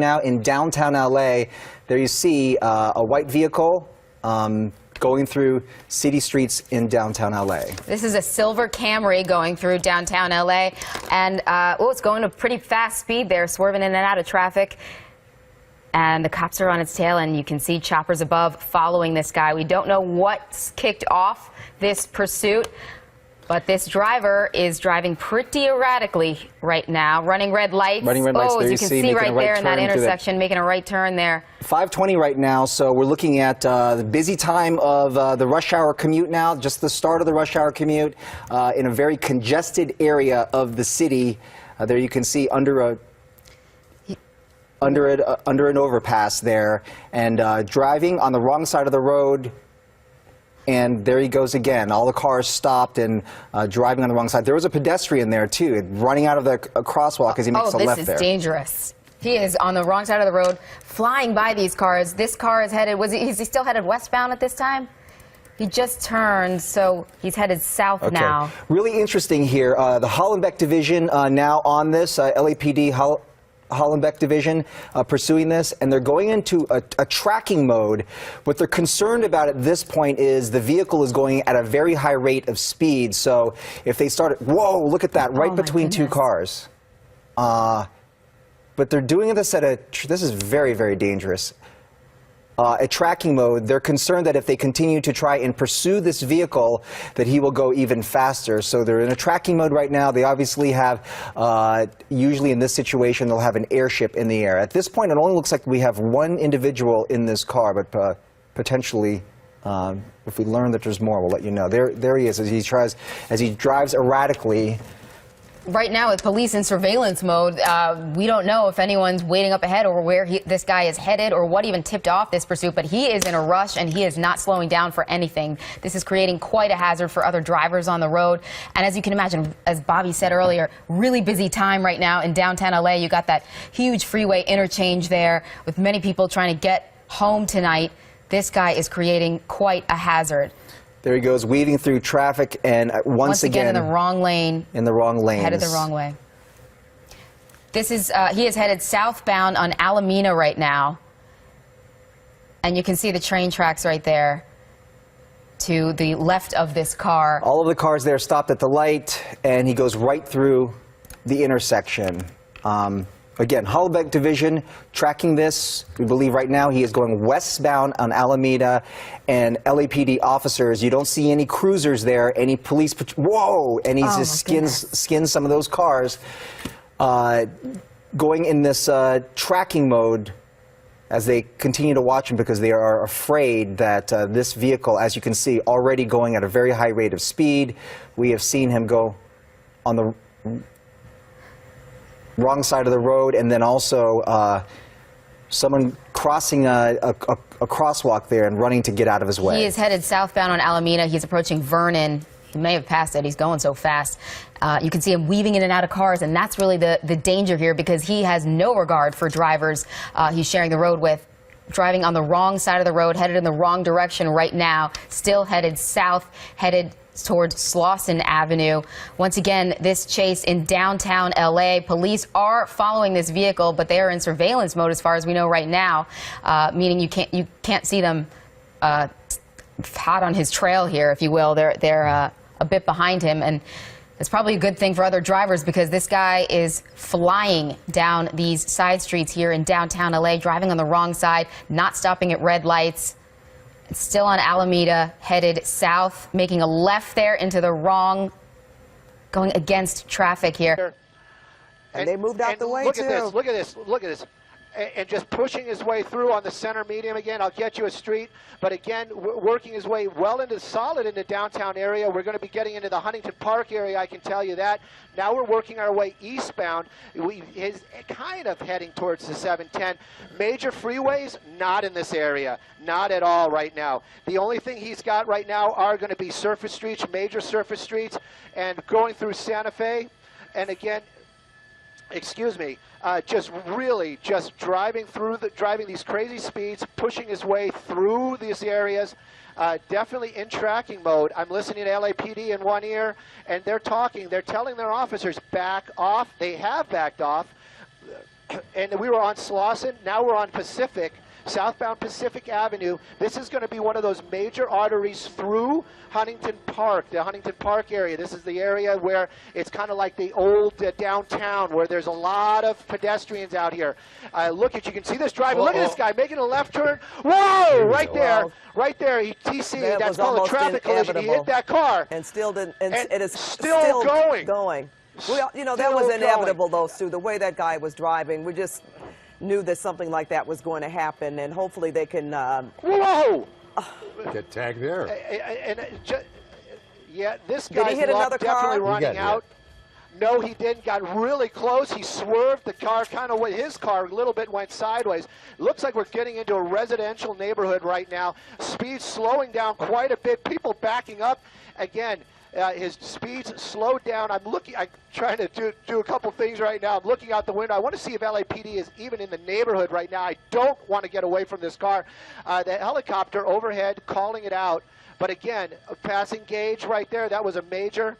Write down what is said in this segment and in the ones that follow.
now in downtown LA. There you see a white vehicle going through city streets in downtown LA. This is a silver Camry going through downtown LA, and it's going at a pretty fast speed there, swerving in and out of traffic. And the cops are on its tail, and you can see choppers above following this guy. We don't know what's kicked off this pursuit, but this driver is driving pretty erratically right now, running red lights. Running red lights. As you can see right there in that intersection, making a right turn there. 5:20 right now, so we're looking at the busy time of the rush hour commute now, just the start of the rush hour commute in a very congested area of the city. There you can see under an overpass there, and driving on the wrong side of the road. And there he goes again. All the cars stopped and driving on the wrong side. There was a pedestrian there, too, running out of the crosswalk as he makes a left there. Oh, this is dangerous. He is on the wrong side of the road, flying by these cars. This car is headed, is he still headed westbound at this time? He just turned, so he's headed south now. Really interesting here. The Hollenbeck Division now on this, LAPD Hollenbeck Division pursuing this, and they're going into a tracking mode. What they're concerned about at this point is the vehicle is going at a very high rate of speed. So if they start, whoa, look at that, right between two cars. But they're doing this this is very, very dangerous. A tracking mode. They're concerned that if they continue to try and pursue this vehicle, that he will go even faster. So they're in a tracking mode right now. They obviously have, usually in this situation, they'll have an airship in the air. At this point, it only looks like we have one individual in this car, but potentially, if we learn that there's more, we'll let you know. There he is as he drives erratically. Right now, with police in surveillance mode, we don't know if anyone's waiting up ahead or where this guy is headed or what even tipped off this pursuit, but he is in a rush and he is not slowing down for anything. This is creating quite a hazard for other drivers on the road. And as you can imagine, as Bobby said earlier, really busy time right now in downtown LA. You got that huge freeway interchange there with many people trying to get home tonight. This guy is creating quite a hazard. There he goes, weaving through traffic, and once again in the wrong lane. In the wrong lane. Headed the wrong way. This is he is headed southbound on Alameda right now, and you can see the train tracks right there to the left of this car. All of the cars there stopped at the light, and he goes right through the intersection. Again, Hollenbeck Division tracking this. We believe right now he is going westbound on Alameda, and LAPD officers, you don't see any cruisers there, any police, whoa, and he just skins some of those cars, going in this tracking mode as they continue to watch him because they are afraid that this vehicle, as you can see, already going at a very high rate of speed. We have seen him go on the wrong side of the road, and then also someone crossing a crosswalk there and running to get out of his way. He is headed southbound on Alameda. He's approaching Vernon. He may have passed it. He's going so fast. You can see him weaving in and out of cars, and that's really the danger here because he has no regard for drivers he's sharing the road with. Driving on the wrong side of the road, headed in the wrong direction right now, still headed south, headed towards Slauson Avenue. Once again, this chase in downtown LA. Police are following this vehicle, but they are in surveillance mode as far as we know right now, meaning you can't see them hot on his trail here, if you will. They're a bit behind him, and it's probably a good thing for other drivers because this guy is flying down these side streets here in downtown LA, driving on the wrong side, not stopping at red lights. Still on Alameda, headed south, making a left there into the wrong, going against traffic here. And they moved out the way, too. Look at this. And just pushing his way through on the center median again. I'll get you a street, but again, working his way well into solid in the downtown area. We're going to be getting into the Huntington Park area, I can tell you that. Now we're working our way eastbound. He's kind of heading towards the 710. Major freeways, not in this area. Not at all right now. The only thing he's got right now are going to be surface streets, major surface streets, and going through Santa Fe. And again, excuse me, just driving these crazy speeds, pushing his way through these areas, definitely in tracking mode. I'm listening to LAPD in one ear, and they're telling their officers, back off. They have backed off. and we were on Slauson. Now we're on Pacific, southbound Pacific Avenue. This is going to be one of those major arteries through Huntington Park, the Huntington Park area. This is the area where it's kind of like the old downtown, where there's a lot of pedestrians out here. Look at, you can see this driver. Look at this guy making a left turn. Whoa! Right there, right there. That's called a traffic collision. He hit that car. And still didn't. And it is still going. Well, you know, that was inevitable, though, Stu. The way that guy was driving, we just knew that something like that was going to happen, and hopefully they can. Whoa! Get tagged there. Yeah, this guy's hit another definitely car? running out. No, he didn't. Got really close. He swerved. The car kind of, his car a little bit went sideways. Looks like we're getting into a residential neighborhood right now. Speed slowing down quite a bit. People backing up. Again, his speed's slowed down. I'm trying to do a couple things right now. I'm looking out the window. I want to see if LAPD is even in the neighborhood right now. I don't want to get away from this car. The helicopter overhead calling it out. But again, a passing gauge right there. That was a major.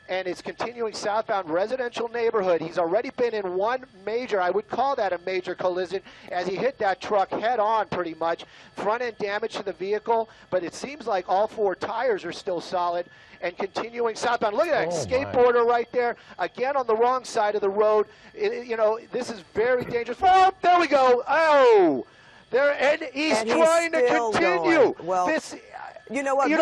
And it's continuing southbound residential neighborhood. He's already been in one major, I would call that a major collision, as he hit that truck head on pretty much. Front end damage to the vehicle, but it seems like all 4 tires are still solid. And continuing southbound. Look at that skateboarder right there. Again on the wrong side of the road. You know, this is very dangerous. Oh, there we go. Oh, there, and he's trying to continue. Going. Well, you know what? You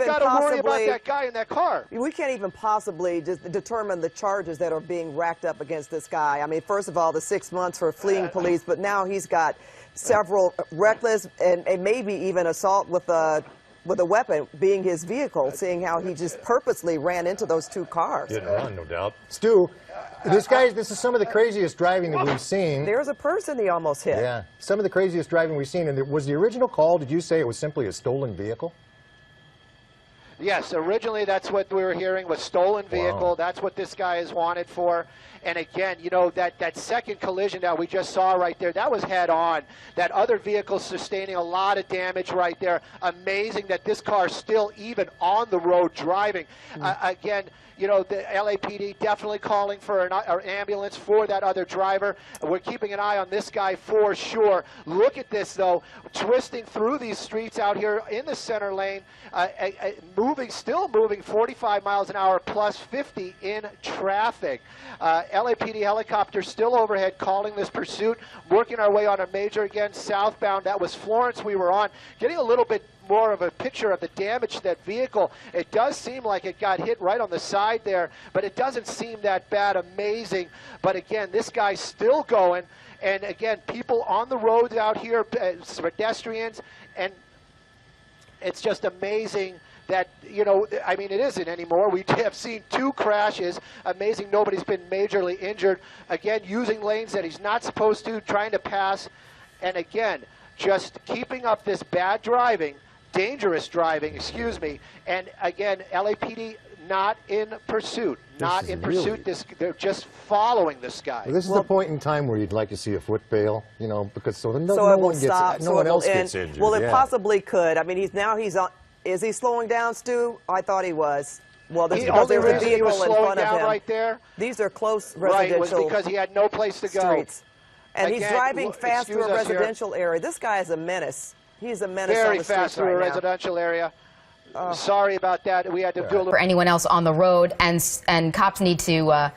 got to worry about that guy in that car. We can't even possibly just determine the charges that are being racked up against this guy. I mean, first of all, the 6 months for fleeing police, but now he's got several reckless and maybe even assault with a weapon being his vehicle, seeing how he just purposely ran into those 2 cars. Didn't run, no doubt. Stu, this is some of the craziest driving that we've seen. There's a person he almost hit. Yeah, some of the craziest driving we've seen. And was the original call, did you say it was simply a stolen vehicle? Yes, originally that's what we were hearing, was stolen vehicle. Wow. That's what this guy is wanted for. And again, you know, that second collision that we just saw right there, that was head on. That other vehicle sustaining a lot of damage right there. Amazing that this car's still even on the road driving. Again, you know, the LAPD definitely calling for an ambulance for that other driver. We're keeping an eye on this guy for sure. Look at this, though, twisting through these streets out here in the center lane, still moving 45 miles an hour plus 50 in traffic. LAPD helicopter still overhead calling this pursuit, working our way on a major again, southbound. That was Florence we were on. Getting a little bit more of a picture of the damage to that vehicle. It does seem like it got hit right on the side there, but it doesn't seem that bad. Amazing. But again, this guy's still going. And again, people on the roads out here, pedestrians, and it's just amazing that, you know, I mean, it isn't anymore. We have seen 2 crashes. Amazing nobody's been majorly injured. Again, using lanes that he's not supposed to, trying to pass. And again, just keeping up this bad driving, dangerous driving, excuse me. And again, LAPD not in pursuit. Not in pursuit. They're just following this guy. Well, this is the point in time where you'd like to see a foot bail, you know, because no one else gets injured. Well, it possibly could. I mean, he's on. Is he slowing down, Stu? I thought he was. Well, there's a vehicle in front of him. Right there. These are close residential was because he had no place to go. Streets. And he's driving fast through a residential area. This guy is a menace. He's a menace very fast through a residential area. Sorry about that. We had to do a little. For anyone else on the road, and cops need to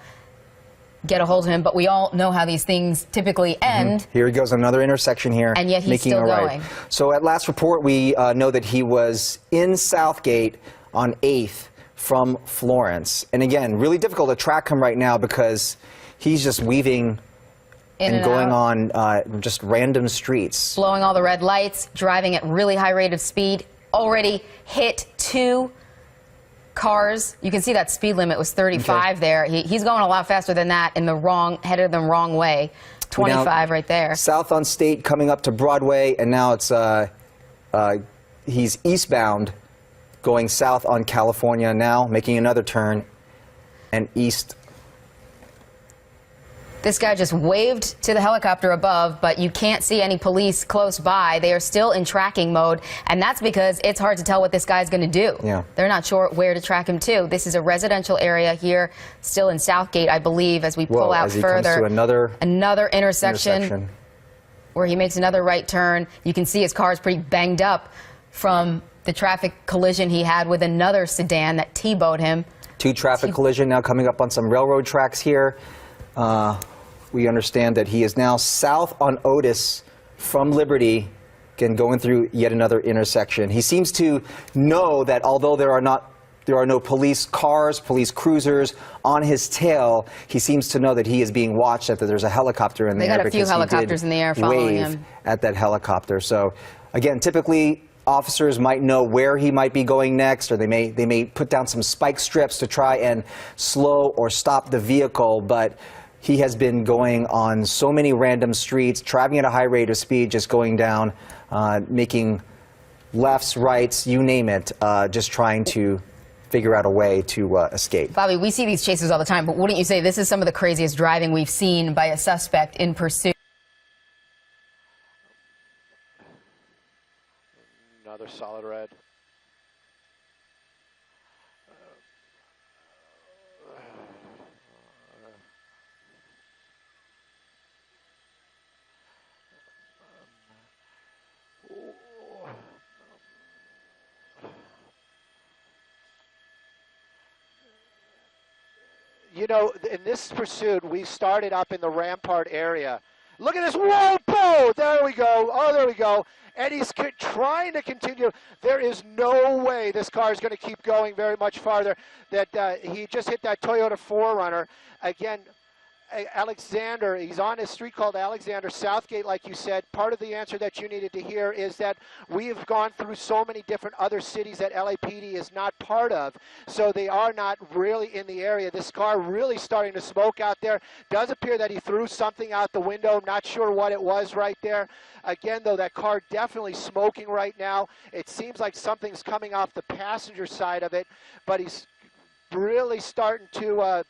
get a hold of him. But we all know how these things typically end. Here he goes, another intersection here. And yet he's making still a right. going. So at last report, we know that he was in Southgate on 8th from Florence. And again, really difficult to track him right now because he's just weaving and going on just random streets. Blowing all the red lights, driving at really high rate of speed. Already hit 2 cars. You can see that speed limit was 35 there. He's going a lot faster than that in the headed the wrong way. 25 right there. South on State coming up to Broadway, and now it's he's eastbound going south on California now, making another turn and east. This guy just waved to the helicopter above, but you can't see any police close by. They are still in tracking mode, and that's because it's hard to tell what this guy's going to do. Yeah. They're not sure where to track him to. This is a residential area here, still in Southgate, I believe, as we pull out as he further. comes to another intersection where he makes another right turn. You can see his car is pretty banged up from the traffic collision he had with another sedan that T-bowed him. Two traffic collision now coming up on some railroad tracks here. We understand that he is now south on Otis from Liberty, again going through yet another intersection. He seems to know that although there are no police cars, police cruisers on his tail, he seems to know that he is being watched, that there's a helicopter in the air. They got a few helicopters in the air following him. At that helicopter. So again, typically officers might know where he might be going next, or they may put down some spike strips to try and slow or stop the vehicle, but he has been going on so many random streets, traveling at a high rate of speed, just going down, making lefts, rights, you name it, just trying to figure out a way to escape. Bobby, we see these chases all the time, but wouldn't you say this is some of the craziest driving we've seen by a suspect in pursuit? Another solid red. You know, in this pursuit, we started up in the Rampart area. Look at this. Whoa, boom! There we go. Oh, there we go. And he's trying to continue. There is no way this car is going to keep going very much farther. That he just hit that Toyota 4Runner. Again, Alexander, he's on a street called Alexander Southgate, like you said. Part of the answer that you needed to hear is that we have gone through so many different other cities that LAPD is not part of, so they are not really in the area. This car really starting to smoke out there. Does appear that he threw something out the window. Not sure what it was right there. Again, though, that car definitely smoking right now. It seems like something's coming off the passenger side of it, but he's really starting to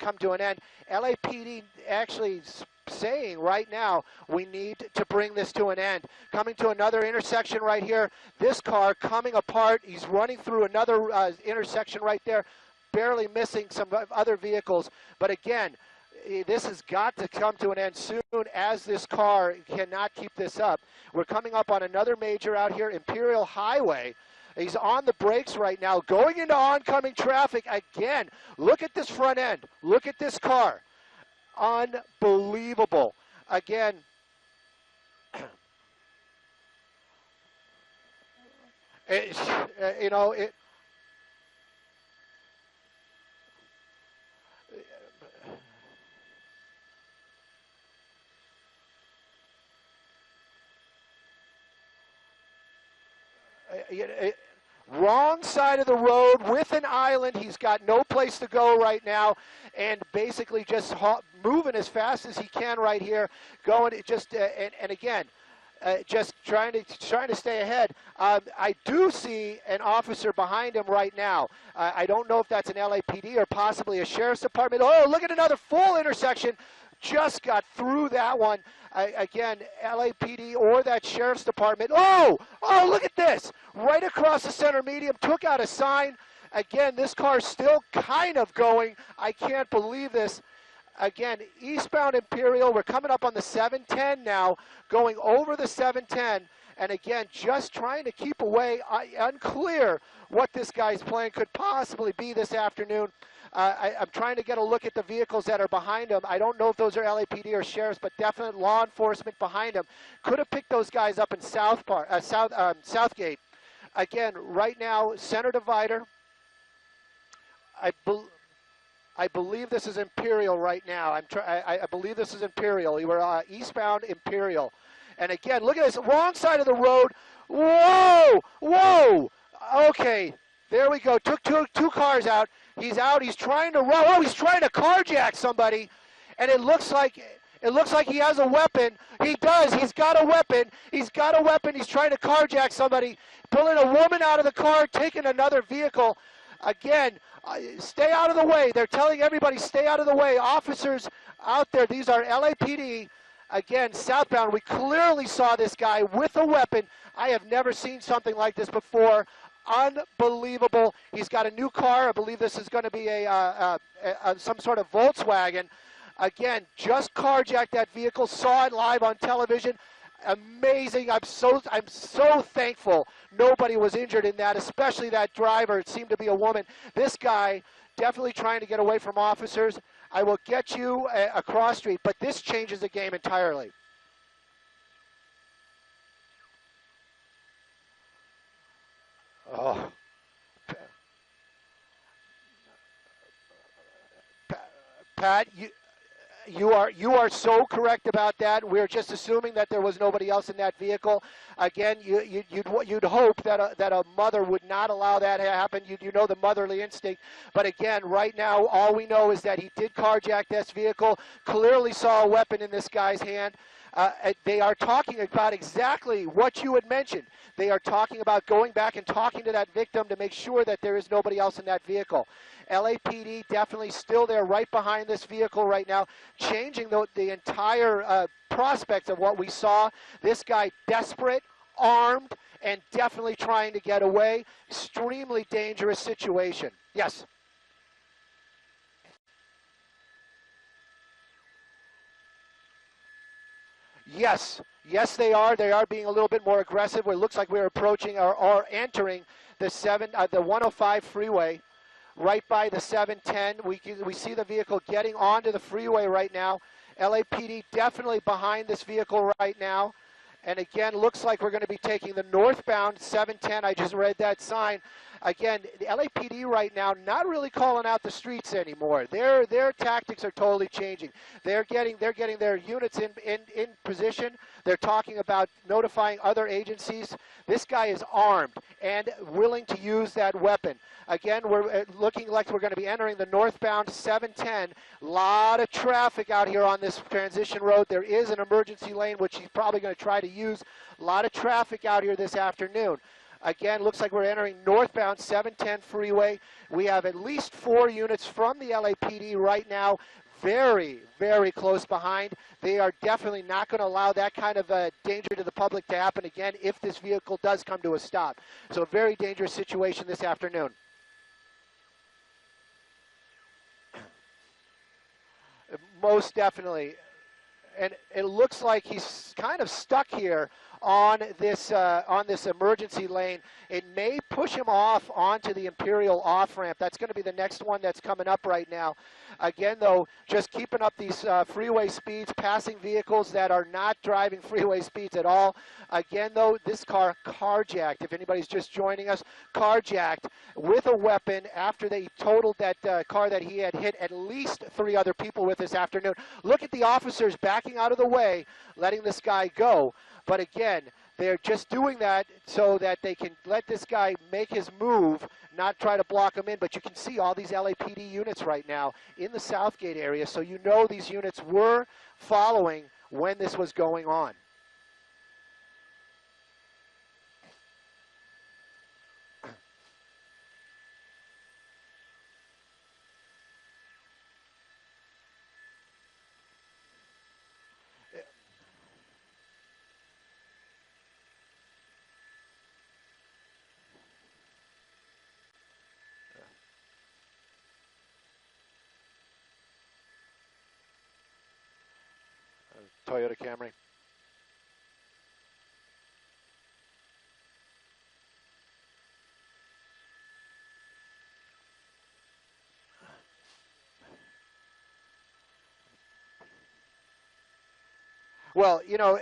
come to an end. LAPD actually saying right now we need to bring this to an end. Coming to another intersection right here. This car coming apart. He's running through another intersection right there, barely missing some other vehicles. But again, this has got to come to an end soon, as this car cannot keep this up. We're coming up on another major out here, Imperial Highway. He's on the brakes right now, going into oncoming traffic again. Look at this front end. Look at this car. Unbelievable. Again, you know, wrong side of the road with an island. He's got no place to go right now, and basically just moving as fast as he can right here, going just and again, just trying to stay ahead. I do see an officer behind him right now. I don't know if that's an LAPD or possibly a sheriff's department. Oh, look at another full intersection. Just got through that one. Again, LAPD or that sheriff's department. Oh, look at this. Right across the center median, took out a sign. Again, this car's still kind of going. I can't believe this. Again, eastbound Imperial. We're coming up on the 710 now, going over the 710. And again, just trying to keep away. Unclear what this guy's plan could possibly be this afternoon. I'm trying to get a look at the vehicles that are behind him. I don't know if those are LAPD or sheriffs, but definite law enforcement behind him. Could have picked those guys up in Southgate. Again, right now, center divider. I believe this is Imperial right now. I believe this is Imperial. We were eastbound Imperial. And again, look at this, wrong side of the road. Whoa. Okay, there we go. Took two cars out. He's out. He's trying to run. Oh, he's trying to carjack somebody, and it looks like he has a weapon. He does. He's got a weapon. He's trying to carjack somebody, pulling a woman out of the car, taking another vehicle. Again, Stay out of the way. They're telling everybody, stay out of the way. Officers out there, these are LAPD, again, southbound. We clearly saw this guy with a weapon. I have never seen something like this before. Unbelievable. He's got a new car. I believe this is going to be some sort of Volkswagen. Again, just carjacked that vehicle. Saw it live on television. Amazing. I'm so thankful nobody was injured in that, especially that driver. It seemed to be a woman. This guy definitely trying to get away from officers. I will get you across street, but this changes the game entirely. Oh. Pat, you are so correct about that. We're just assuming that there was nobody else in that vehicle. Again, you'd hope that a mother would not allow that to happen. You know the motherly instinct. But again, right now, all we know is that he did carjack this vehicle. Clearly saw a weapon in this guy's hand. They are talking about exactly what you had mentioned. They are talking about going back and talking to that victim to make sure that there is nobody else in that vehicle. LAPD definitely still there right behind this vehicle right now, changing the entire prospects of what we saw. This guy desperate, armed, and definitely trying to get away. Extremely dangerous situation. Yes? Yes, they are. They are being a little bit more aggressive. It looks like we're approaching or entering the 105 freeway, right by the 710. We see the vehicle getting onto the freeway right now. LAPD definitely behind this vehicle right now. And again, looks like we're going to be taking the northbound 710. I just read that sign. Again, the LAPD right now not really calling out the streets anymore. Their tactics are totally changing. They're getting their units in position. They're talking about notifying other agencies. This guy is armed and willing to use that weapon. Again, we're looking like we're going to be entering the northbound 710. A lot of traffic out here on this transition road. There is an emergency lane, which he's probably going to try to use. A lot of traffic out here this afternoon. Again, looks like we're entering northbound 710 freeway. We have at least 4 units from the LAPD right now, very, very close behind. They are definitely not going to allow that kind of danger to the public to happen again if this vehicle does come to a stop. So a very dangerous situation this afternoon. Most definitely. And it looks like he's kind of stuck here on this emergency lane. It may push him off onto the Imperial off-ramp. That's going to be the next one that's coming up right now. Again, though, just keeping up these freeway speeds, passing vehicles that are not driving freeway speeds at all. Again, though, this car carjacked. If anybody's just joining us, carjacked with a weapon after they totaled that car that he had hit at least 3 other people with this afternoon. Look at the officers backing out of the way, letting this guy go. But again, they're just doing that so that they can let this guy make his move, not try to block him in. But you can see all these LAPD units right now in the Southgate area, so you know these units were following when this was going on. Toyota Camry. Well, you know,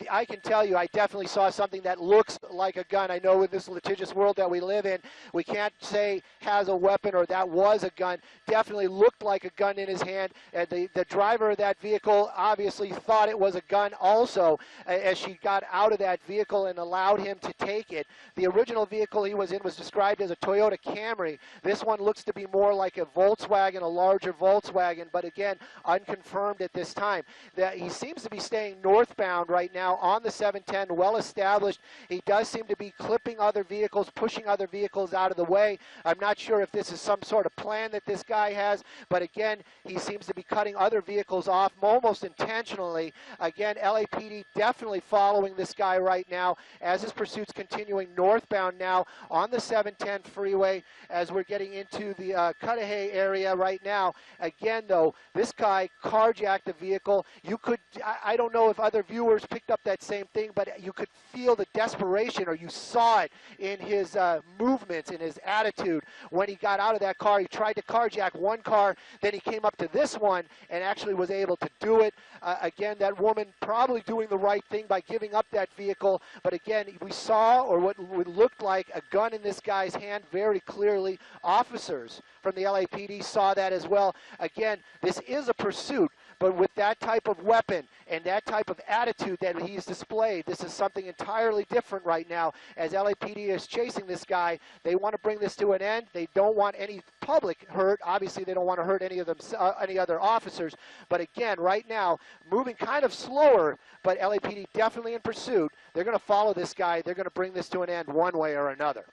I can tell you, I definitely saw something that looks like a gun. I know in this litigious world that we live in, we can't say has a weapon or that was a gun. Definitely looked like a gun in his hand. And the driver of that vehicle obviously thought it was a gun also as she got out of that vehicle and allowed him to take it. The original vehicle he was in was described as a Toyota Camry. This one looks to be more like a Volkswagen, a larger Volkswagen, but again, unconfirmed at this time. That he seems to be staying northbound right right now on the 710, well established. He does seem to be clipping other vehicles, pushing other vehicles out of the way. I'm not sure if this is some sort of plan that this guy has, but again, he seems to be cutting other vehicles off almost intentionally. Again, LAPD definitely following this guy right now as his pursuit's continuing northbound now on the 710 freeway as we're getting into the Cudahy area right now. Again, though, this guy carjacked the vehicle. You could, I don't know if other viewers picked up that same thing, but you could feel the desperation, or you saw it in his movements, in his attitude when he got out of that car. He tried to carjack one car, then he came up to this one and actually was able to do it. Again, that woman probably doing the right thing by giving up that vehicle, but again, we saw, or what looked like, a gun in this guy's hand very clearly. Officers from the LAPD saw that as well. Again, this is a pursuit, but with that type of weapon and that type of attitude that he's displayed, this is something entirely different right now. As LAPD is chasing this guy, they want to bring this to an end. They don't want any public hurt. Obviously, they don't want to hurt any of them, any other officers. But again, right now, moving kind of slower, but LAPD definitely in pursuit. They're going to follow this guy. They're going to bring this to an end one way or another.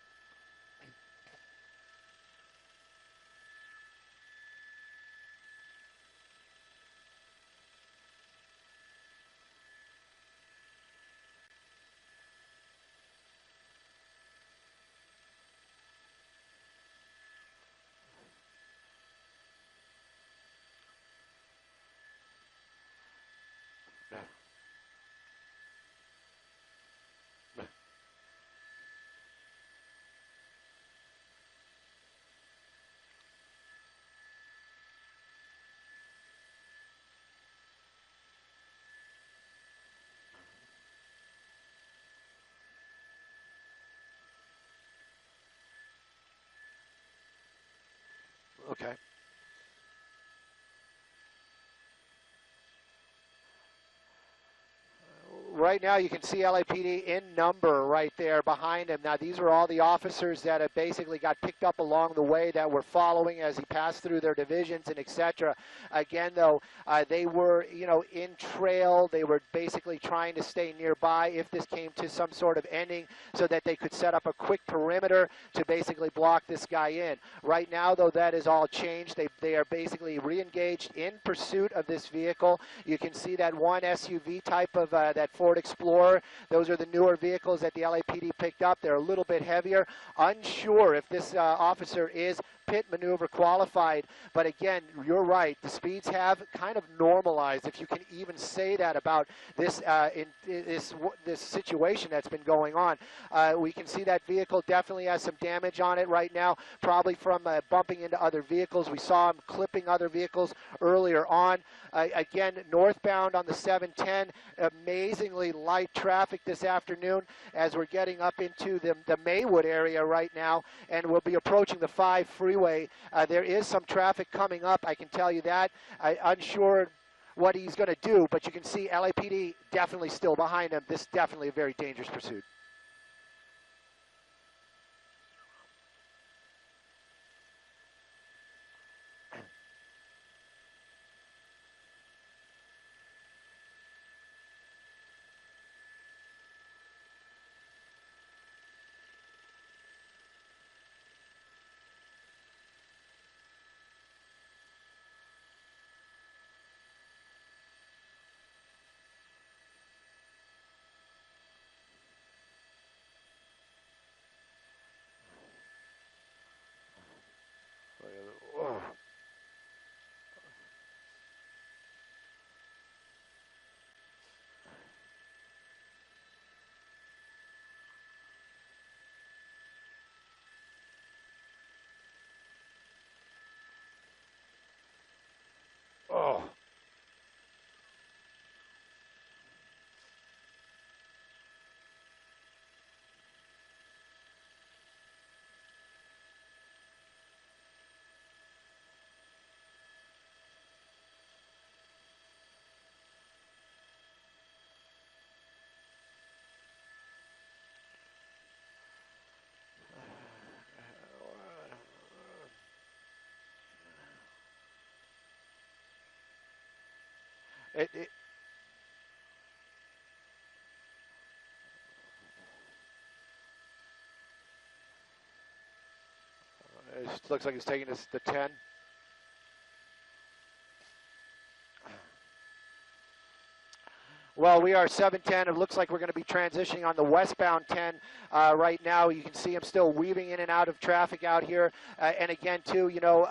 Okay. Right now you can see LAPD in number right there behind him. Now these are all the officers that have basically got picked up along the way that were following as he passed through their divisions and etc. Again though, they were, in trail. They were basically trying to stay nearby if this came to some sort of ending so that they could set up a quick perimeter to basically block this guy in. Right now though, that is all changed. They are basically re-engaged in pursuit of this vehicle. You can see that one SUV type of that Ford Explorer. Those are the newer vehicles that the LAPD picked up. They're a little bit heavier. Unsure if this officer is pit maneuver qualified, but again, you're right. The speeds have kind of normalized, if you can even say that about this this situation that's been going on. We can see that vehicle definitely has some damage on it right now, probably from bumping into other vehicles. We saw him clipping other vehicles earlier on. Again, northbound on the 710, amazingly light traffic this afternoon as we're getting up into the Maywood area right now, and we'll be approaching the 5 freeway. There is some traffic coming up, I can tell you that. Unsure what he's going to do, but you can see LAPD definitely still behind him. This is definitely a very dangerous pursuit. Oh. Oh. Looks like he's taking the 10. Well, we are 7:10. It looks like we're going to be transitioning on the westbound 10 right now. You can see him still weaving in and out of traffic out here. And again, too, you know,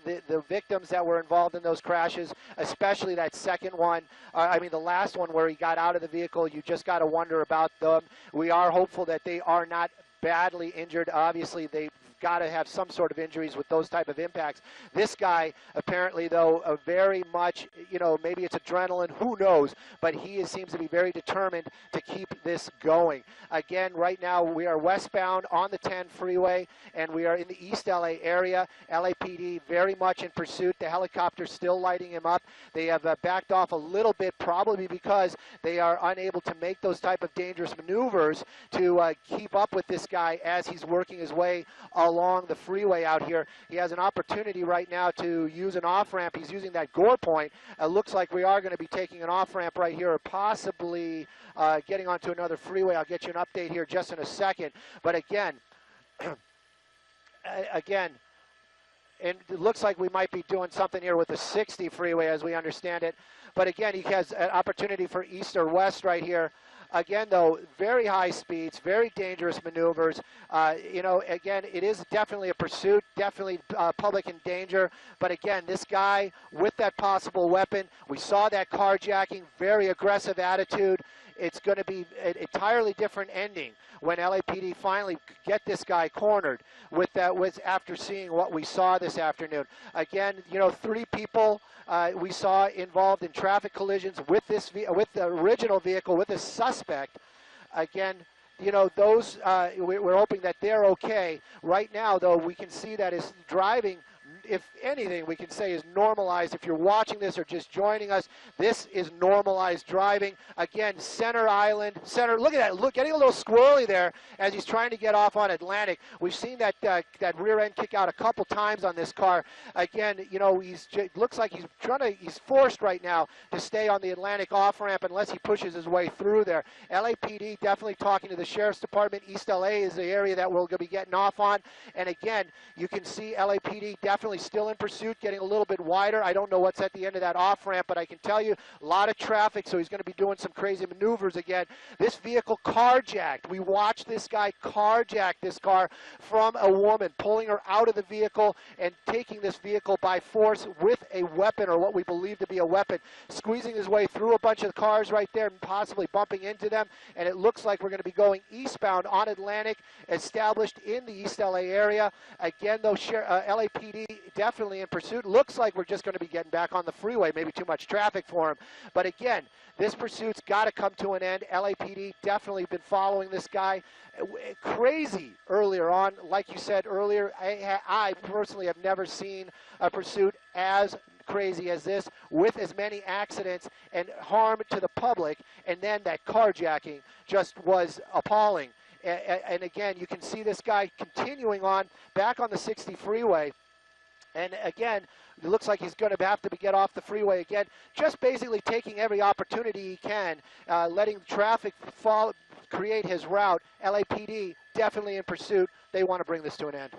the victims that were involved in those crashes, especially that second one, I mean, the last one where he got out of the vehicle, you just got to wonder about them. We are hopeful that they are not badly injured. Obviously, they've got to have some sort of injuries with those type of impacts. This guy, apparently, though, very much, you know, maybe it's adrenaline, who knows, but he seems to be very determined to keep this going. Again, right now, we are westbound on the 10 freeway, and we are in the East LA area. LAPD very much in pursuit. The helicopter's still lighting him up. They have backed off a little bit, probably because they are unable to make those type of dangerous maneuvers to keep up with this guy as he's working his way along the freeway out here. He has an opportunity right now to use an off-ramp. He's using that gore point. Looks like we are going to be taking an off-ramp right here, or possibly getting onto another freeway. I'll get you an update here just in a second. But again, and it looks like we might be doing something here with the 60 freeway as we understand it. But again, he has an opportunity for east or west right here. Again, though, very high speeds, very dangerous maneuvers. You know, again, it is definitely a pursuit, definitely public in danger. But again, this guy with that possible weapon, we saw that carjacking, very aggressive attitude. It's going to be an entirely different ending when LAPD finally get this guy cornered with that. After seeing what we saw this afternoon. Again, you know, 3 people we saw involved in traffic collisions with this with the original vehicle with a suspect. Again, you know, those we're hoping that they're okay. Right now, though, we can see that his driving, if anything, we can say is normalized. If you're watching this or just joining us, this is normalized driving. Again, Center Island, look at that, look, getting a little squirrely there as he's trying to get off on Atlantic. We've seen that that rear end kick out a couple times on this car. Again, you know, looks like he's forced right now to stay on the Atlantic off ramp unless he pushes his way through there. LAPD definitely talking to the Sheriff's Department. East LA is the area that we're going to be getting off on. And again, you can see LAPD definitely still in pursuit, getting a little bit wider. I don't know what's at the end of that off ramp, but I can tell you a lot of traffic, so he's going to be doing some crazy maneuvers again. This vehicle carjacked. We watched this guy carjack this car from a woman, pulling her out of the vehicle and taking this vehicle by force with a weapon, or what we believe to be a weapon, squeezing his way through a bunch of cars right there and possibly bumping into them. And it looks like we're going to be going eastbound on Atlantic, established in the East LA area. Again, though, LAPD definitely in pursuit. Looks like we're just going to be getting back on the freeway, maybe too much traffic for him. But again, this pursuit's got to come to an end. LAPD definitely been following this guy. Crazy earlier on. Like you said earlier, I personally have never seen a pursuit as crazy as this, with as many accidents and harm to the public, and then that carjacking just was appalling. And again, you can see this guy continuing on back on the 60 freeway. And again, it looks like he's going to have to get off the freeway again, just basically taking every opportunity he can, letting traffic create his route. LAPD definitely in pursuit. They want to bring this to an end.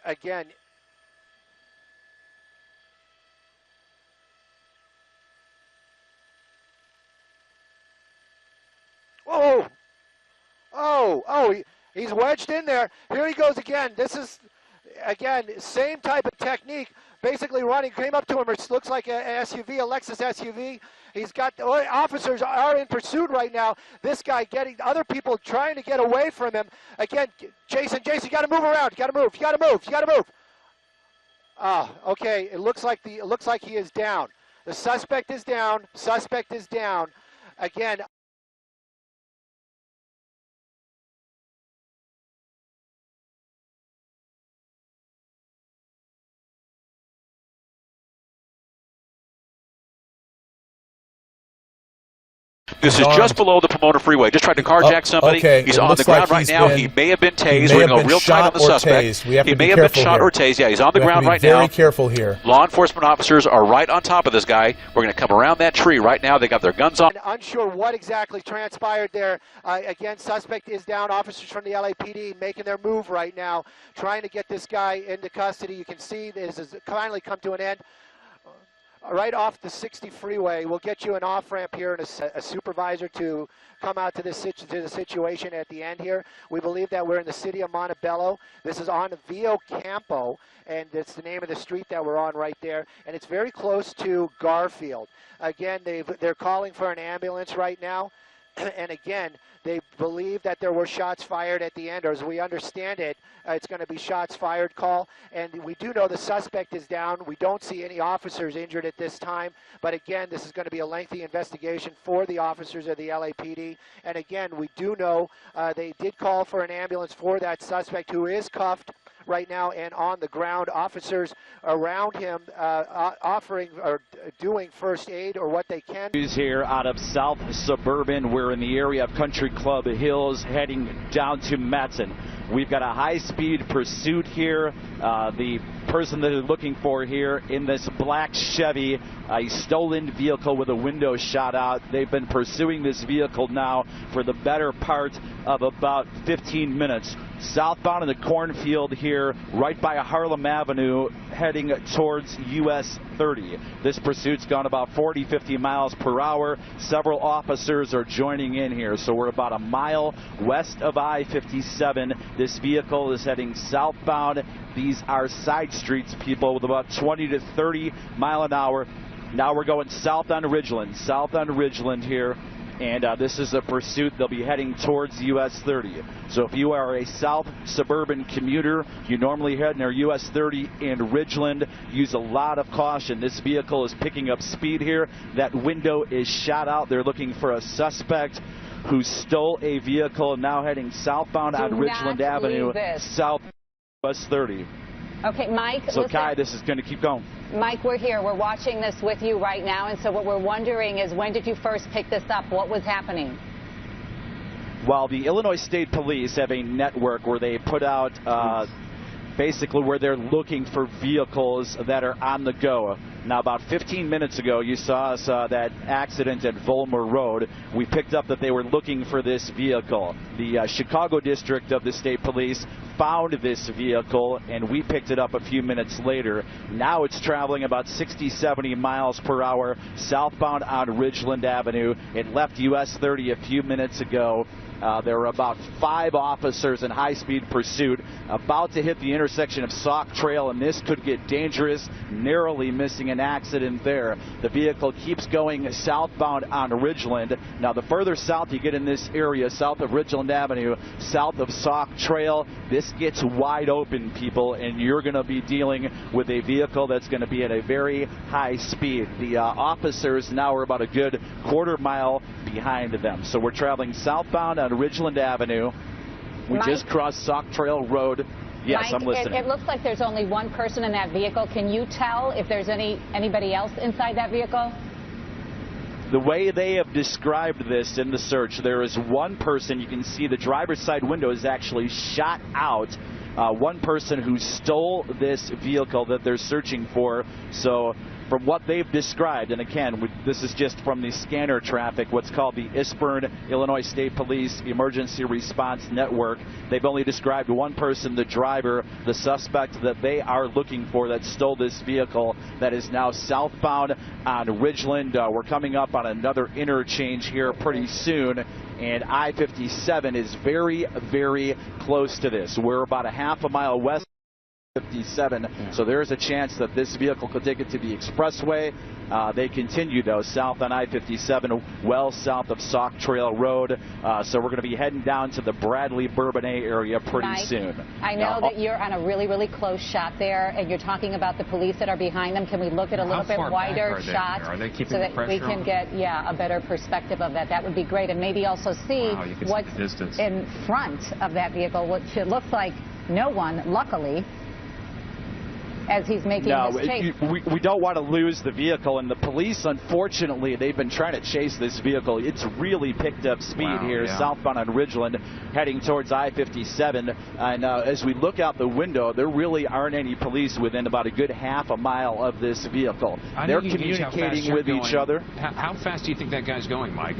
Again, he's wedged in there. Here he goes again. This is, again, same type of technique. Basically running, came up to him. It looks like an SUV, a Lexus SUV. He's got, officers are in pursuit right now. This guy getting, other people trying to get away from him. Again, Jason, you got to move around. You got to move. Okay, it looks like he is down. The suspect is down. Again, This is just below the Pomona Freeway. Just tried to carjack somebody. Okay. He's on the ground right now. He may have been tased. We're going to go real tight on the suspect. We have he to be may have been shot or tased. Yeah, he's on the ground right now. Very careful here. Law enforcement officers are right on top of this guy. We're going to come around that tree right now. They got their guns on. Unsure what exactly transpired there. Again, suspect is down. Officers from the LAPD making their move right now, trying to get this guy into custody. You can see this has finally come to an end. Right off the 60 freeway, we'll get you an off-ramp here and a supervisor to come out to the situation at the end here. We believe that we're in the city of Montebello. This is on Vio Campo, and it's the name of the street that we're on right there. And it's very close to Garfield. Again, they're calling for an ambulance right now. And again, they believe that there were shots fired at the end, or as we understand it, it's going to be shots fired call. And we do know the suspect is down. We don't see any officers injured at this time. But again, this is going to be a lengthy investigation for the officers of the LAPD. And again, we do know they did call for an ambulance for that suspect who is cuffed right now and on the ground. Officers around him offering or doing first aid or what they can. Here out of South Suburban, we're in the area of Country Club Hills heading down to Matson. We've got a high-speed pursuit here. The person that they're looking for here in this black Chevy, a stolen vehicle with a window shot out. They've been pursuing this vehicle now for the better part of about 15 minutes. Southbound in the cornfield here, right by Harlem Avenue, heading towards US 30. This pursuit's gone about 40-50 miles per hour. Several officers are joining in here, so we're about a mile west of I-57. This vehicle is heading southbound. These are side streets, people, with about 20 to 30 mile an hour. Now we're going south on Ridgeland here. And this is a pursuit. They'll be heading towards US 30. So if you are a South Suburban commuter, you normally head near US 30 in Ridgeland, use a lot of caution. This vehicle is picking up speed here. That window is shot out. They're looking for a suspect who stole a vehicle and now heading southbound on Ridgeland Avenue, south US 30. Okay, Mike. So, Kai, this is going to keep going. Mike, we're here. We're watching this with you right now. And so what we're wondering is, when did you first pick this up? What was happening? Well, the Illinois State Police have a network where they put out basically where they're looking for vehicles that are on the go. Now, about 15 minutes ago, you saw us that accident at Volmer Road. We picked up that they were looking for this vehicle. The Chicago district of the state police found this vehicle, and we picked it up a few minutes later. Now it's traveling about 60-70 miles per hour southbound on Ridgeland Avenue. It left US 30 a few minutes ago. There were about 5 officers in high-speed pursuit about to hit the intersection of Sauk Trail, and this could get dangerous, narrowly missing an accident there. The vehicle keeps going southbound on Ridgeland. Now, the further south you get in this area, south of Ridgeland Avenue, south of Sauk Trail, this gets wide open, people, and you're going to be dealing with a vehicle that's going to be at a very high speed. The officers now are about a good quarter mile behind them. So we're traveling southbound on Ridgeland Avenue. We just crossed Sauk Trail Road. Yes, Mike, I'm listening. It looks like there's only one person in that vehicle. Can you tell if there's anybody else inside that vehicle? The way they have described this in the search, there is one person. You can see the driver's side window is actually shot out. One person who stole this vehicle that they're searching for. So from what they've described, and again, this is just from the scanner traffic, what's called the ISPERN, Illinois State Police Emergency Response Network, they've only described one person, the driver, the suspect that they are looking for that stole this vehicle that is now southbound on Ridgeland. We're coming up on another interchange here pretty soon, and I-57 is very, very close to this. We're about a half a mile west 57, so there's a chance that this vehicle could take it to the expressway. They continue, though, south on I-57, well south of Sauk Trail Road. So we're going to be heading down to the Bradley-Bourbonnais area pretty soon. I know that you're on a really, really close shot there, and you're talking about the police that are behind them. Can we look at a little bit wider shot so that we can get, a better perspective of that? That would be great, and maybe also see what's in front of that vehicle, which it looks like no one, luckily. as he's making his chase. We don't want to lose the vehicle, and the police, unfortunately, they've been trying to chase this vehicle. It's really picked up speed here, southbound on Ridgeland, heading towards I-57. And as we look out the window, there really aren't any police within about a good half a mile of this vehicle. They're communicating with each other. How fast do you think that guy's going, Mike?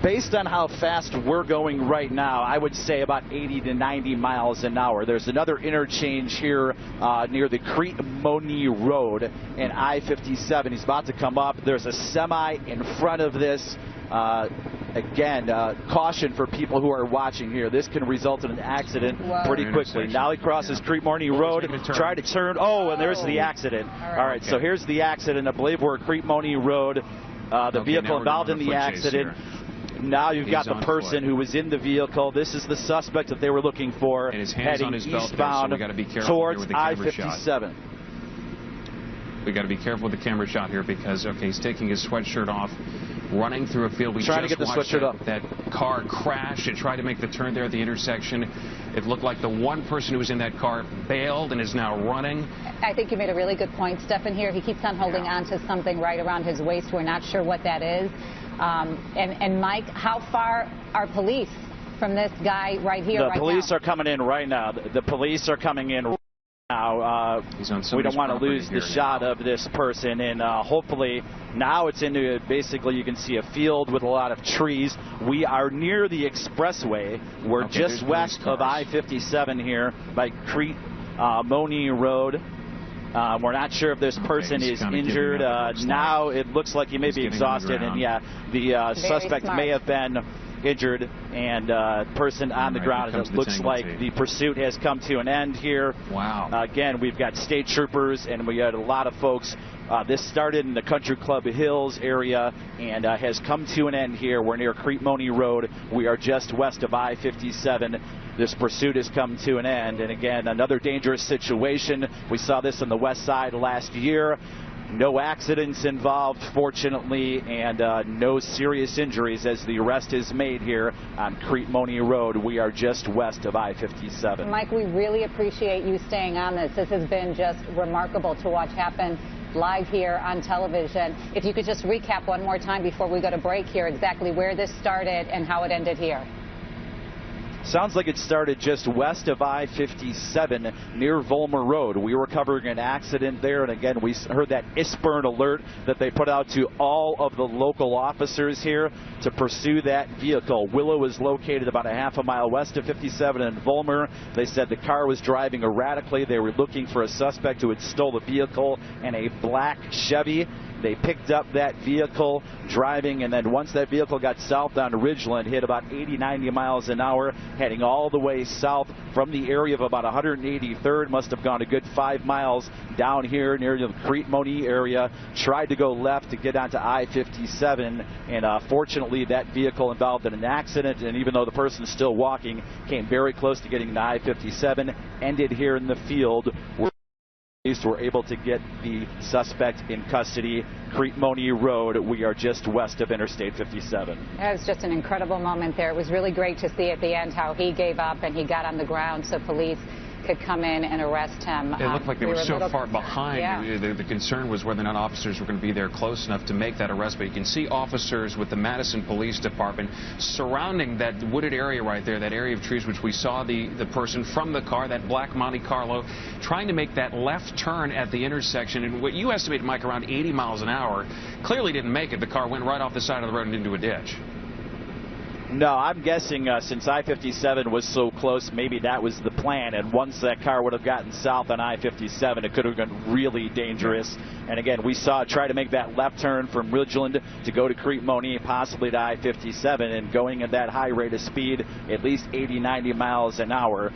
Based on how fast we're going right now, I would say about 80 to 90 miles an hour. There's another interchange here near the Crete-Monee Road and I-57. He's about to come up. There's a semi in front of this. Again, caution for people who are watching here. This can result in an accident pretty quickly. Now he crosses Crete-Monee Road, tried to turn. Oh, and there's the accident. All right, so here's the accident. I believe we're at Crete-Monee Road. The vehicle involved in the accident. Now you've got the person who was in the vehicle. This is the suspect that they were looking for, and his hands heading on his belt eastbound there, so we gotta be towards with the camera I-57. We got to be careful with the camera shot here because, okay, he's taking his sweatshirt off, running through a field. We trying to get the sweatshirt up. That car crash and tried to make the turn there at the intersection. It looked like the one person who was in that car bailed and is now running. I think you made a really good point, Stefan, here. He keeps on holding on to something right around his waist. We're not sure what that is. And Mike, how far are police from this guy right here? The police are coming in right now. The police are coming in right now. We don't want to lose the shot of this person, and hopefully now it's into basically you can see a field with a lot of trees. We are near the expressway. We're just west of I-57 here by Crete-Monee Road. We're not sure if this person is injured. Now it looks like he may be exhausted, and the suspect may have been injured, and person on the ground. It looks like the pursuit has come to an end here. Wow. Again, we've got state troopers, and we got a lot of folks. This started in the Country Club Hills area and has come to an end here. We're near Crete-Monee Road. We are just west of I-57. This pursuit has come to an end. And again, another dangerous situation. We saw this on the west side last year. No accidents involved, fortunately, and no serious injuries as the arrest is made here on Crete-Monee Road. We are just west of I-57. Mike, we really appreciate you staying on this. This has been just remarkable to watch happen live here on television. If you could just recap one more time before we go to break here exactly where this started and how it ended here. Sounds like it started just west of I-57 near Volmer Road. We were covering an accident there, and again, we heard that ISBERN alert that they put out to all of the local officers here to pursue that vehicle. Willow is located about a half a mile west of 57 in Volmer. They said the car was driving erratically. They were looking for a suspect who had stole the vehicle in a black Chevy. They picked up that vehicle driving, and then once that vehicle got south down to Ridgeland, hit about 80, 90 miles an hour, heading all the way south from the area of about 183rd, must have gone a good 5 miles down here near the Crete-Monee area, tried to go left to get onto I-57, and fortunately that vehicle involved in an accident, and even though the person is still walking, came very close to getting to I-57, ended here in the field. Police were able to get the suspect in custody. Crete-Monee Road, we are just west of Interstate 57. That was just an incredible moment there. It was really great to see at the end how he gave up and he got on the ground so police could come in and arrest him. It looked like they were so far behind. Yeah. The concern was whether or not officers were going to be there close enough to make that arrest. But you can see officers with the Madison Police Department surrounding that wooded area right there, that area of trees, which we saw the person from the car, that black Monte Carlo, trying to make that left turn at the intersection. And what you estimated, Mike, around 80 miles an hour, clearly didn't make it. The car went right off the side of the road and into a ditch. No, I'm guessing since I-57 was so close, maybe that was the plan. And once that car would have gotten south on I-57, it could have been really dangerous. And again, we saw it try to make that left turn from Ridgeland to go to Crete-Monee, possibly to I-57, and going at that high rate of speed, at least 80, 90 miles an hour.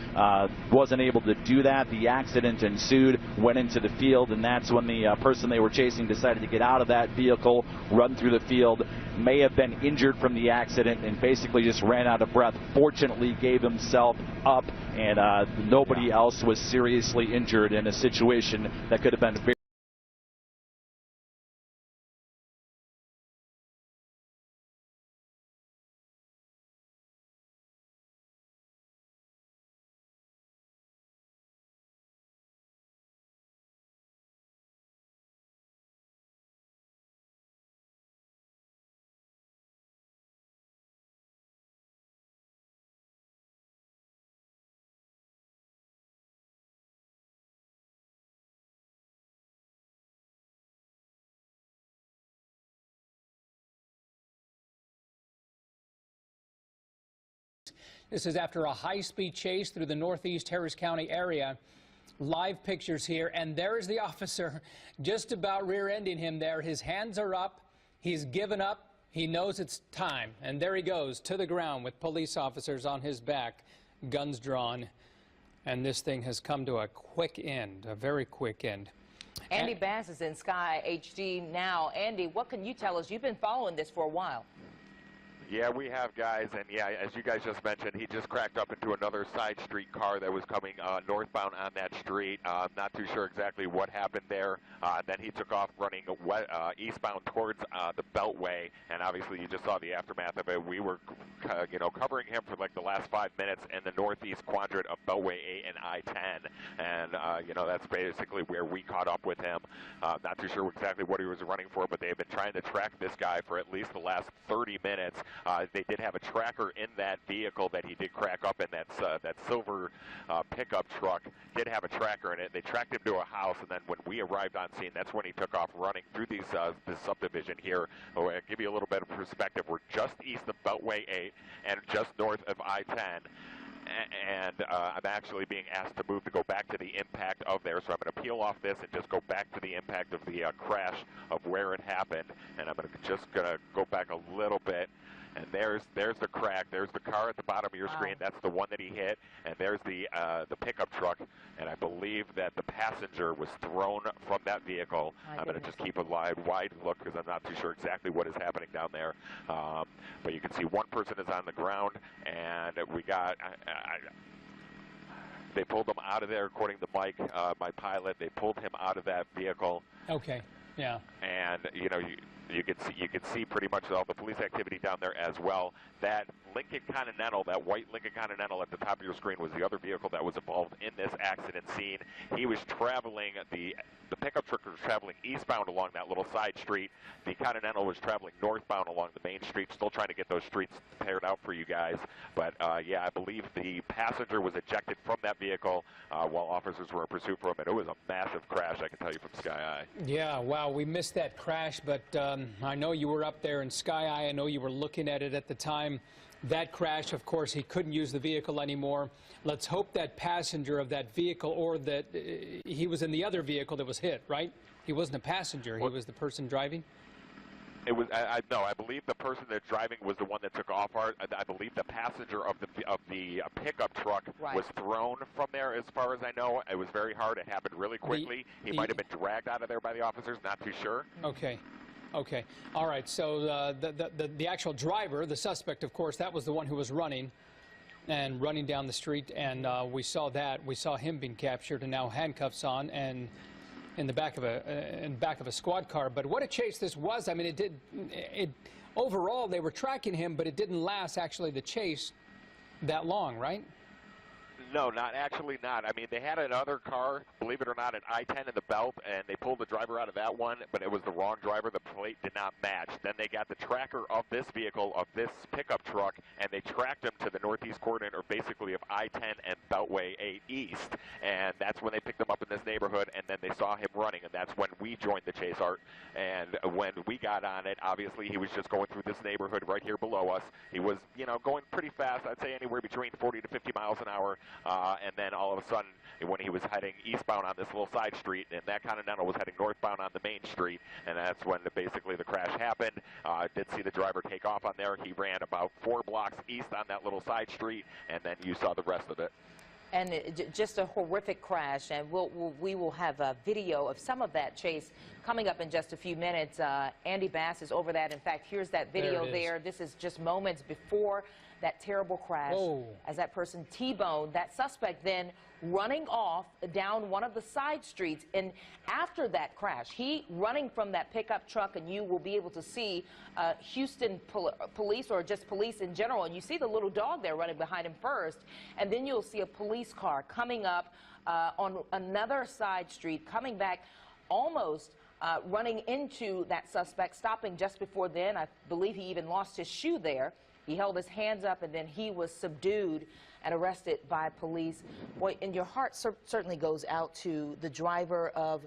Wasn't able to do that. The accident ensued, went into the field, and that's when the person they were chasing decided to get out of that vehicle, run through the field, may have been injured from the accident, and basically just ran out of breath. Fortunately, gave himself up, and nobody else was seriously injured in a situation that could have been very This is after a high-speed chase through the northeast Harris County area. Live pictures here, and there is the officer just about rear-ending him there. His hands are up. He's given up. He knows it's time, and there he goes to the ground with police officers on his back, guns drawn, and this thing has come to a quick end, a very quick end. Andy Bass is in Sky HD now. Andy, what can you tell us? You've been following this for a while. Yeah, we have, guys, and yeah, as you guys just mentioned, he just cracked up into another side street car that was coming northbound on that street. Not too sure exactly what happened there. Then he took off running eastbound towards the Beltway, and obviously you just saw the aftermath of it. We were, covering him for like the last 5 minutes in the northeast quadrant of Beltway 8 and I-10, and that's basically where we caught up with him. Not too sure exactly what he was running for, but they've been trying to track this guy for at least the last 30 minutes. They did have a tracker in that vehicle that he did crack up in, that silver pickup truck did have a tracker in it. They tracked him to a house, and then when we arrived on scene, that's when he took off running through this subdivision here. I'll give you a little bit of perspective. We're just east of Beltway 8 and just north of I-10. And I'm actually being asked to move to go back to the impact of there, so I'm going to peel off this and just go back to the impact of the crash of where it happened, and I'm just going to go back a little bit, and there's the crack. There's the car at the bottom of your screen. That's the one that he hit, and there's the pickup truck, and I believe that the passenger was thrown from that vehicle. I'm going to just keep a wide look because I'm not too sure exactly what is happening down there, but you can see one person is on the ground, and we got... They pulled him out of there, according to Mike, my pilot. They pulled him out of that vehicle. Okay. Yeah. And you can see pretty much all the police activity down there as well. That Lincoln Continental, that white Lincoln Continental at the top of your screen, was the other vehicle that was involved in this accident scene. He was traveling, the pickup truck was traveling eastbound along that little side street. The Continental was traveling northbound along the main street. Still trying to get those streets paired out for you guys. But yeah, I believe the passenger was ejected from that vehicle while officers were in pursuit for him, and it was a massive crash, I can tell you, from Sky Eye. Yeah, wow, we missed that crash, but I know you were up there in Sky Eye. I know you were looking at it at the time. That crash, of course, he couldn't use the vehicle anymore. Let's hope that passenger of that vehicle, or that he was in the other vehicle that was hit, right? He wasn't a passenger. He was the person driving? It was no. I believe the person that's driving was the one that took off. I believe the passenger of the pickup truck was thrown from there. As far as I know, it was very hard. It happened really quickly. He might have been dragged out of there by the officers. Not too sure. Okay. Okay. All right. So the actual driver, the suspect, of course, that was the one who was running down the street, and we saw that. We saw him being captured and now handcuffs on and in the back of a squad car. But what a chase this was! I mean, overall they were tracking him, but it didn't last actually the chase that long, right? No, not. I mean, they had another car, believe it or not, at I-10 in the belt, and they pulled the driver out of that one, but it was the wrong driver. The plate did not match. Then they got the tracker of this vehicle, of this pickup truck, and they tracked him to the northeast coordinate, or basically of I-10 and Beltway 8 East. And that's when they picked him up in this neighborhood, and then they saw him running, and that's when we joined the chase, Art. And when we got on it, obviously he was just going through this neighborhood right here below us. He was, going pretty fast. I'd say anywhere between 40 to 50 miles an hour. And then all of a sudden, when he was heading eastbound on this little side street, and that Continental was heading northbound on the main street, and that's when basically the crash happened. Did see the driver take off on there. He ran about 4 blocks east on that little side street, and then you saw the rest of it. And just a horrific crash, and we will have a video of some of that chase coming up in just a few minutes. Andy Bass is over that. In fact, here's that video there. This is just moments before that terrible crash as that person T-boned that suspect, then running off down one of the side streets. And after that crash, he running from that pickup truck, and you will be able to see Houston police, or just police in general, and you see the little dog there running behind him first, and then you'll see a police car coming up on another side street, coming back, almost running into that suspect, stopping just before then. I believe he even lost his shoe there. He held his hands up, and then he was subdued and arrested by police. Boy, and your heart certainly goes out to the driver of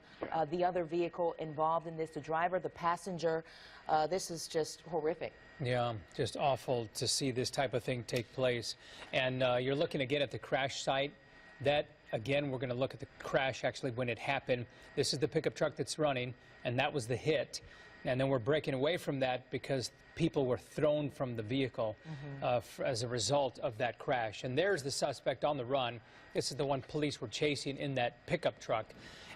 the other vehicle involved in this, the driver, the passenger. This is just horrific. Yeah, just awful to see this type of thing take place. And you're looking again at the crash site. That, again, we're going to look at the crash actually when it happened. This is the pickup truck that's running, and that was the hit. And then we're breaking away from that because people were thrown from the vehicle as a result of that crash. And there's the suspect on the run. This is the one police were chasing in that pickup truck.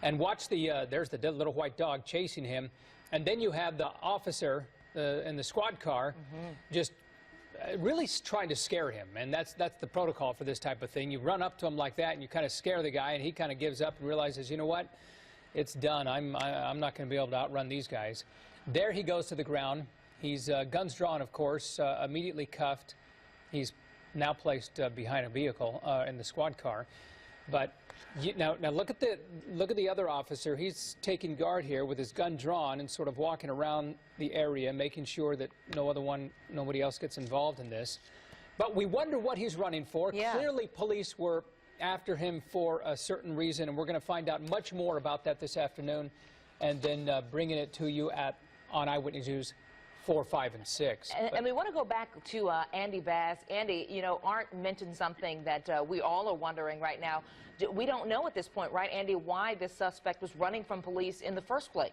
And watch there's the little white dog chasing him. And then you have the officer in the squad car just really trying to scare him. And that's the protocol for this type of thing. You run up to him like that and you kind of scare the guy, and he kind of gives up and realizes, you know what, it's done. I'm not going to be able to outrun these guys. There he goes to the ground. He's guns drawn, of course, immediately cuffed. He's now placed behind a vehicle in the squad car. But now look at the other officer. He's taking guard here with his gun drawn and sort of walking around the area, making sure that nobody else gets involved in this. But we wonder what he's running for. Yeah. Clearly, police were after him for a certain reason, and we're going to find out much more about that this afternoon, and then bringing it to you on Eyewitness News 4, 5, and 6. And we want to go back to Andy Bass. Andy, you know, Art mentioned something that we all are wondering right now. We don't know at this point, right, Andy, why this suspect was running from police in the first place.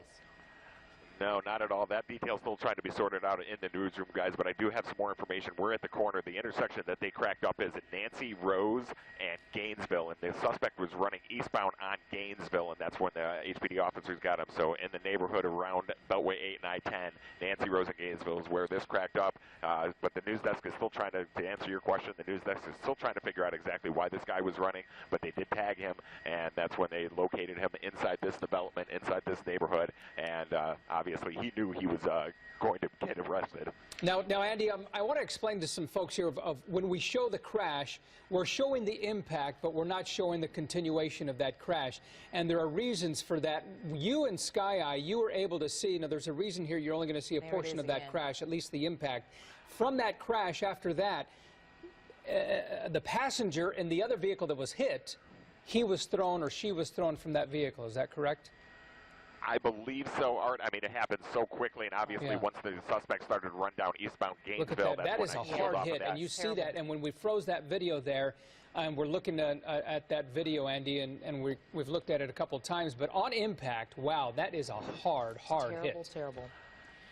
No, not at all. That detail's still trying to be sorted out in the newsroom, guys, but I do have some more information. We're at the corner. The intersection that they cracked up is at Nancy Rose and Gainesville, and the suspect was running eastbound on Gainesville, and that's when the HPD officers got him. So in the neighborhood around Beltway 8 and I-10, Nancy Rose and Gainesville is where this cracked up. But the news desk is still trying to answer your question, the news desk is still trying to figure out exactly why this guy was running, but they did tag him, and that's when they located him inside this development, inside this neighborhood, and obviously he knew he was going to get arrested. Now, Andy, I want to explain to some folks here of when we show the crash, we're showing the impact, but we're not showing the continuation of that crash. And there are reasons for that. You and Sky Eye, you were able to see, now there's a reason here you're only going to see a portion of that crash, at least the impact. From that crash, after that, the passenger in the other vehicle that was hit, he was thrown or she was thrown from that vehicle. Is that correct? I believe so, Art. I mean, it happened so quickly, and obviously once the suspect started to run down eastbound Gainesville, look at that. That is a hard hit, and you see that. And when we froze that video there, we're looking at that video, Andy, and we've looked at it a couple of times. But on impact, wow, that is a hard hit. Terrible.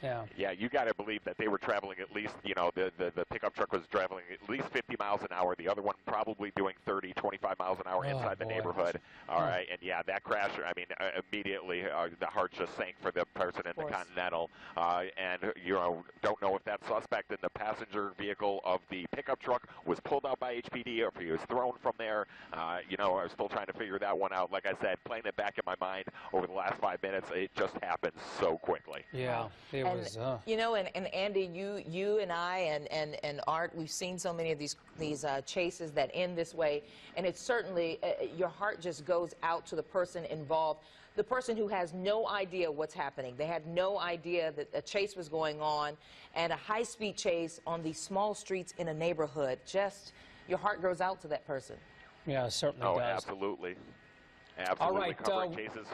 Yeah. Yeah, you got to believe that they were traveling at least, you know, the pickup truck was traveling at least 50 miles an hour. The other one probably doing 30, 25 miles an hour inside the neighborhood. All right, and yeah, that crash, I mean, immediately the heart just sank for the person in the Continental. And, you know, don't know if that suspect in the passenger vehicle of the pickup truck was pulled out by HPD or if he was thrown from there. You know, I was still trying to figure that one out. Like I said, playing it back in my mind over the last 5 minutes, it just happened so quickly. Yeah. You know, and Andy, you and I and Art, we've seen so many of these chases that end this way, and it's certainly your heart just goes out to the person involved, the person who has no idea what's happening. They had no idea that a chase was going on, and a high-speed chase on these small streets in a neighborhood. Just your heart goes out to that person. Yeah, it certainly does. Oh, absolutely. Absolutely. All right, covering cases.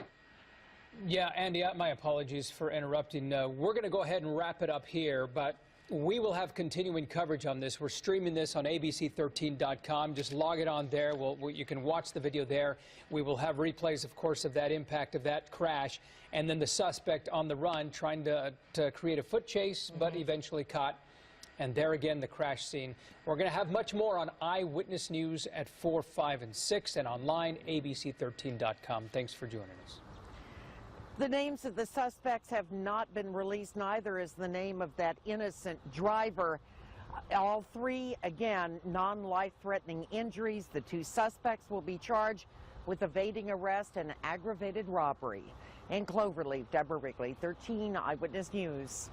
Yeah, Andy, my apologies for interrupting. We're going to go ahead and wrap it up here, but we will have continuing coverage on this. We're streaming this on abc13.com. Just log it on there. You can watch the video there. We will have replays, of course, of that impact of that crash, and then the suspect on the run trying to create a foot chase, but eventually caught. And there again, the crash scene. We're going to have much more on Eyewitness News at 4, 5, and 6, and online, abc13.com. Thanks for joining us. The names of the suspects have not been released. Neither is the name of that innocent driver. All three, again, non-life-threatening injuries. The two suspects will be charged with evading arrest and aggravated robbery. In Cloverleaf, Deborah Wrigley, 13 Eyewitness News.